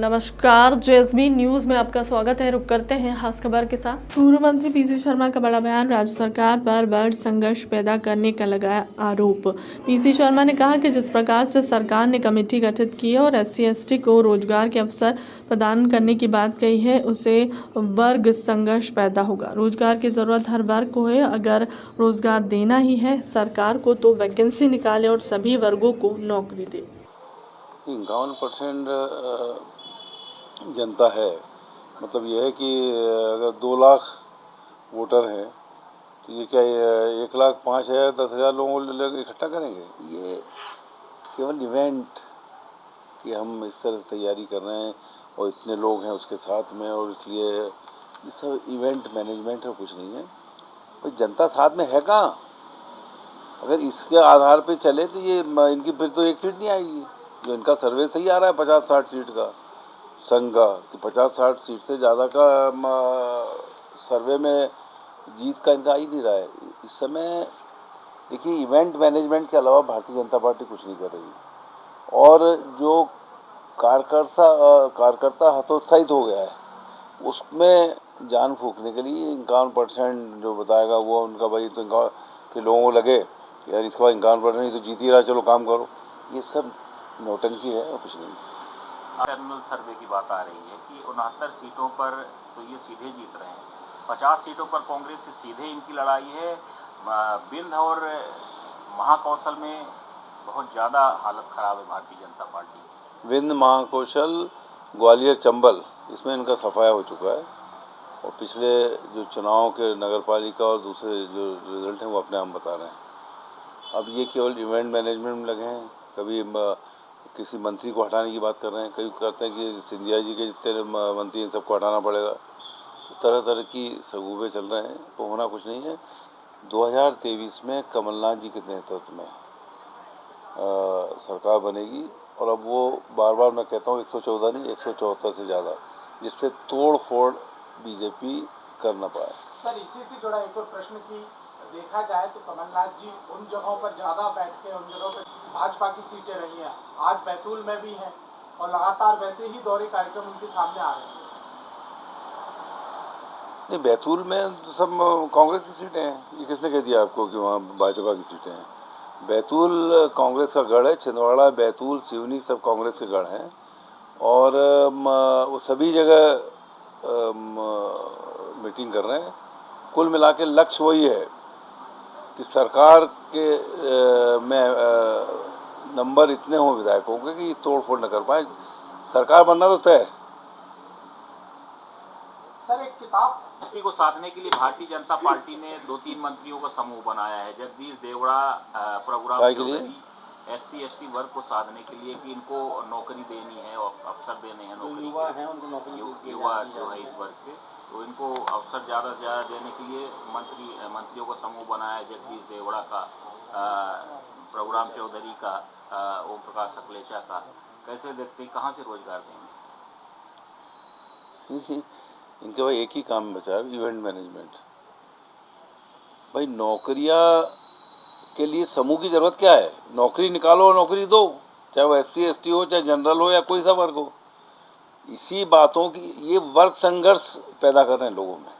नमस्कार, JSB news में आपका स्वागत है। रुक करते हैं खास खबर के साथ। पूर्व मंत्री पीसी शर्मा का बड़ा बयान, राज्य सरकार पर वर्ग संघर्ष पैदा करने का लगाया आरोप। पीसी शर्मा ने कहा कि जिस प्रकार से सरकार ने कमेटी गठित की है और SC/ST को रोजगार के अवसर प्रदान करने की बात कही है, उससे वर्ग संघर्ष पैदा होगा। रोजगार की जरूरत हर वर्ग को है। अगर रोजगार देना ही है सरकार को तो वैकेंसी निकाले और सभी वर्गों को नौकरी दे। 51% जनता है, मतलब यह है कि अगर 2 लाख वोटर हैं तो ये क्या 1,05,000 10,000 लोगों को इकट्ठा करेंगे? ये केवल इवेंट कि हम इस तरह से तैयारी कर रहे हैं और इतने लोग हैं उसके साथ में, और इसलिए ये सब इवेंट मैनेजमेंट है, कुछ नहीं है। भाई जनता साथ में है कहाँ? अगर इसके आधार पे चले तो ये इनकी फिर तो एक सीट नहीं आएगी। जो इनका सर्वे सही आ रहा है 50-60 सीट का संघ का, कि 50-60 सीट से ज़्यादा का सर्वे में जीत का इनका आ ही नहीं रहा है इस समय। देखिए, इवेंट मैनेजमेंट के अलावा भारतीय जनता पार्टी कुछ नहीं कर रही, और जो कार्यकर्ता हतोत्साहित हो गया है उसमें जान फूंकने के लिए 51% जो बताएगा वो उनका, भाई तो इनका फिर लोगों को लगे यार इसके बाद 51% तो जीत ही रहा, चलो काम करो। ये सब नौटंकी है और कुछ नहीं। इंटरनल सर्वे की बात आ रही है कि 69 सीटों पर तो ये सीधे जीत रहे हैं, 50 सीटों पर कांग्रेस से सीधे इनकी लड़ाई है। बिंद और महाकौशल में बहुत ज़्यादा हालत ख़राब है भारतीय जनता पार्टी। बिंद, महाकौशल, ग्वालियर, चंबल, इसमें इनका सफाया हो चुका है, और पिछले जो चुनाव के नगर पालिका और दूसरे जो रिजल्ट हैं वो अपने आप बता रहे हैं। अब ये केवल इवेंट मैनेजमेंट में लगे हैं। कभी किसी मंत्री को हटाने की बात कर रहे हैं, कभी कहते हैं कि सिंधिया जी के जितने मंत्री हैं सबको हटाना पड़ेगा। तो तरह तरह की सगुबे चल रहे हैं, तो होना कुछ नहीं है। 2023 में कमलनाथ जी के नेतृत्व में सरकार बनेगी, और अब वो बार बार मैं कहता हूँ 114 नहीं 174 से ज़्यादा, जिससे तोड़ फोड़ बीजेपी कर न पाए। सर, इसी से जुड़ा एक और प्रश्न की देखा जाए तो कमलनाथ जी उन जगहों पर ज़्यादा बैठते हैं, उन जगहों पर भाजपा की सीटें रही हैं, आज बैतूल में भी हैं, और लगातार वैसे ही दौरे कार्यक्रम उनके सामने आ रहे हैं। नहीं, बैतूल में तो सब कांग्रेस की सीटें हैं। ये किसने कह दिया आपको कि वहाँ भाजपा की सीटें हैं? बैतूल कांग्रेस का गढ़ है। छिंदवाड़ा, बैतूल, सिवनी सब कांग्रेस के गढ़ हैं, और वो सभी जगह मीटिंग कर रहे हैं। कुल मिला के लक्ष्य वही है कि सरकार के में नंबर इतने हों विधायकों के कि तोड़ फोड़ न कर पाए। सरकार बनना तो तय है। सर, एक किताब को साधने के लिए भारतीय जनता पार्टी ने 2-3 मंत्रियों का समूह बनाया है। जगदीश देवड़ा, प्रभुराम चौधरी, SC/ST वर्ग को साधने के लिए कि इनको नौकरी देनी है और अवसर देने हैं। नौकरी युवा है, उनको नौकरी, युवा जो है इस वर्ग के, तो इनको अवसर ज़्यादा से ज़्यादा देने के लिए मंत्रियों का समूह बनाया है। जगदीश देवड़ा का, प्रभुराम चौधरी का, ओम प्रकाश सकलेचा का। कैसे देखते हैं, कहाँ से रोजगार देंगे? इनके भाई एक ही काम बचा है, इवेंट मैनेजमेंट। भाई नौकरियां के लिए समूह की ज़रूरत क्या है? नौकरी निकालो और नौकरी दो, चाहे वो SC/ST हो, चाहे जनरल हो, या कोई सा वर्ग हो। इसी बातों की ये वर्ग संघर्ष पैदा कर रहे हैं लोगों में।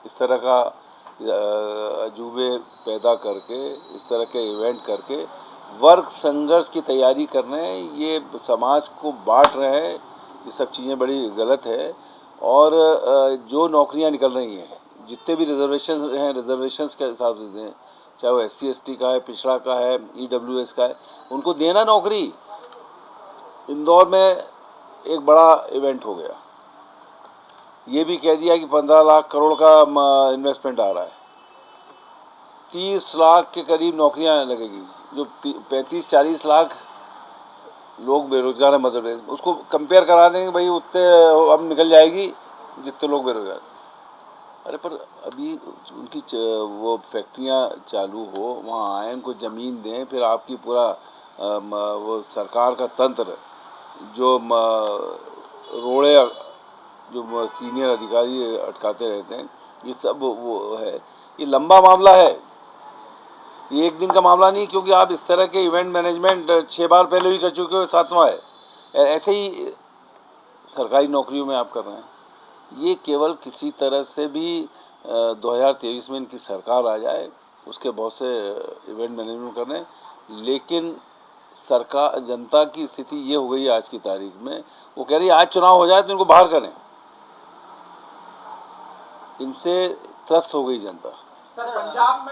इस तरह का अजूबे पैदा करके, इस तरह के इवेंट करके वर्ग संघर्ष की तैयारी कर रहे हैं। ये समाज को बांट रहे हैं। ये सब चीज़ें बड़ी गलत है। और जो नौकरियां निकल रही हैं, जितने भी रिजर्वेशन हैं, रिजर्वेशंस के हिसाब से दें, चाहे वो SC/ST का है, पिछड़ा का है, EWS का है, उनको देना नौकरी। इंदौर में एक बड़ा इवेंट हो गया, ये भी कह दिया कि 15 लाख करोड़ का इन्वेस्टमेंट आ रहा है, 30 लाख के करीब नौकरियां लगेगी। जो 35-40 लाख लोग बेरोजगार हैं मध्य प्रदेश, उसको कंपेयर करा देंगे भाई उतने अब निकल जाएगी जितने लोग बेरोजगार। अरे पर अभी उनकी वो फैक्ट्रियां चालू हो, वहाँ आए, उनको ज़मीन दें, फिर आपकी पूरा वो सरकार का तंत्र जो रोड़े जो सीनियर अधिकारी अटकाते रहते हैं, ये सब वो है। ये लंबा मामला है, ये एक दिन का मामला नहीं, क्योंकि आप इस तरह के इवेंट मैनेजमेंट 6 बार पहले भी कर चुके हो, 7वां है। ऐसे ही सरकारी नौकरियों में आप कर रहे हैं। ये केवल किसी तरह से भी 2023 में इनकी सरकार आ जाए, उसके बहुत से इवेंट मैनेजमेंट करने, लेकिन सरकार जनता की स्थिति ये हो गई है आज की तारीख में, वो कह रही है आज चुनाव हो जाए तो इनको बाहर करें। इनसे त्रस्त हो गई जनता। सर पंजाब में